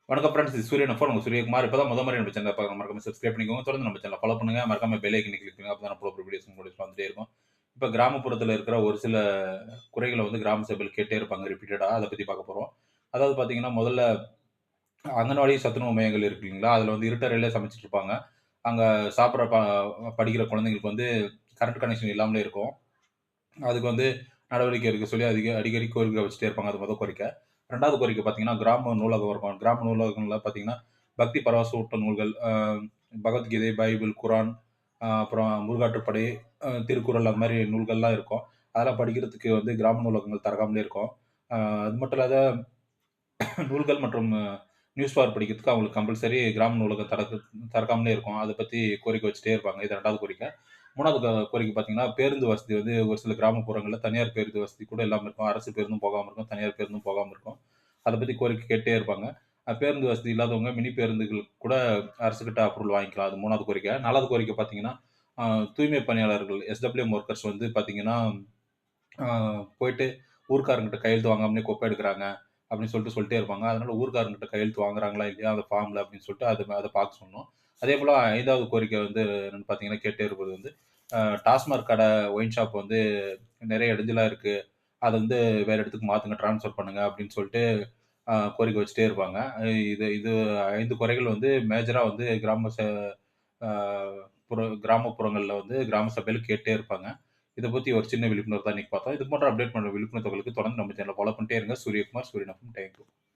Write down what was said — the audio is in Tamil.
வணக்கம் ஃப்ரெண்ட்ஸ். இது சூரியன் எஃப்எம். உங்க சூரியகுமார். இப்ப தான் முறை நம்ம சேனல பார்க்குறோம். மறக்காம சப்ஸ்கிரைப் பண்ணிக்கோங்க. தொடர்ந்து நம்ம சேனல ஃபாலோ பண்ணுங்க. மறக்காம பெல் ஐகானை கிளிக் பண்ணுங்க. அப்பதான் நான் போடுற வீடியோஸ் உங்களுக்கு வந்துட்டே இருக்கும். இப்ப கிராமப்புறத்துல இருக்கிற ஒரு சில குறைகள வந்து கிராம சபையில கேட்டே இருப்பாங்க ரிப்பீட்டடா. அத பத்தி பார்க்க போறோம். அதாவது பார்த்தீங்கன்னா, முதல்ல அங்கன்வாடி சத்துணவு மையங்கள் இருக்கு இல்லீங்களா? அதுல வந்து இருட்டறையிலே சமைச்சுட்டு இருப்பாங்க. அங்க சாப்பிடுற படிக்கிற குழந்தைங்களுக்கு வந்து கரண்ட் கனெக்ஷன் இல்லாமலே இருக்கும். அதுக்கு வந்து நடவடிக்கை எடுக்க சொல்லி அடிக்கடி கோரிக்கை வச்சுட்டே இருப்பாங்க. அது மொத கோரிக்கை. 2வது கோரிக்கை பார்த்தீங்கன்னா, கிராம நூலகம் இருக்கும். கிராம நூலகங்கள்ல பார்த்தீங்கன்னா, பக்தி பரவச நூல்கள், பகவத்கீதை, பைபிள், குரான், அப்புறம் முருகாற்றுப்படை, திருக்குறள் அந்த மாரி நூல்கள்லாம் இருக்கும். அதெல்லாம் படிக்கிறதுக்கு வந்து கிராம நூலகங்கள் திறக்காமலே இருக்கும். அ அது மட்டும் இல்லாத நூல்கள் மற்றும் நியூஸ் பேப்பர் படிக்கிறதுக்கு அவங்களுக்கு கம்பல்சரி கிராம நூலகம் திறக்காமலே இருக்கும். அத பத்தி கோரிக்கை வச்சுட்டே இருப்பாங்க. இது 2வது கோரிக்கை. 3வது கோரிக்கை பார்த்தீங்கன்னா, பேருந்து வசதி வந்து ஒரு சில கிராமப்புறங்கள்ல தனியார் பேருந்து வசதி கூட இல்லாம இருக்கும். அரசு பேருந்தும் போகாம இருக்கும். தனியார் பேருந்தும் போகாம இருக்கும். அத பத்தி கோரிக்கை கேட்டே இருப்பாங்க. பேருந்து வசதி இல்லாதவங்க மினி பேருந்துகள் கூட அரசுகிட்ட அப்ரூவல் வாங்கிக்கலாம். அது 3வது கோரிக்கை. 4வது கோரிக்கை பார்த்தீங்கன்னா, அ தூய்மை பணியாளர்கள் எஸ்டபிள்யூஎம் ஒர்க்கர்ஸ் வந்து பார்த்தீங்கன்னா, அ போயிட்டு ஊர்க்காரங்ககிட்ட கையெழுத்து வாங்காமலே குப்பை எடுக்குறாங்க. அப்படின்னு சொல்லிட்டே இருப்பாங்க. அதனால ஊர்க்காரங்ககிட்ட கையெழுத்து வாங்குறாங்களா இல்லையா அந்த ஃபார்ம்ல அப்படின்னு சொல்லிட்டு அத பார்க்க சொன்னோம். அதேபோல 5வது கோரிக்கை வந்து என்னன்னு பார்த்தீங்கன்னா, கேட்டே இருப்பது வந்து டாஸ்மாக் கடை, ஒயின் ஷாப் வந்து நெறைய இடைஞ்சலா இருக்கு. அத வந்து வேற இடத்துக்கு மாத்துங்க, ட்ரான்ஸ்ஃபர் பண்ணுங்க அப்படின்னு சொல்லிட்டு கோரிக்கை வச்சுட்டே இருப்பாங்க. இது இது 5 குறைகள் வந்து மேஜரா வந்து அ கிராமப்புறங்கள்ல வந்து கிராம சபையில கேட்டே இருப்பாங்க. இத பத்தி ஒரு சின்ன விழிப்புணர்வு தான் இன்னைக்கு பார்த்தோம். இது போன்ற அப்டேட் பண்ற விழிப்புணர்வு தகவலுக்கு தொடர்ந்து நம்ம சேனல ஃபாலோ பண்ணிட்டே இருங்க. சூரியகுமார், சூரியன் எஃப்எம். Thank you.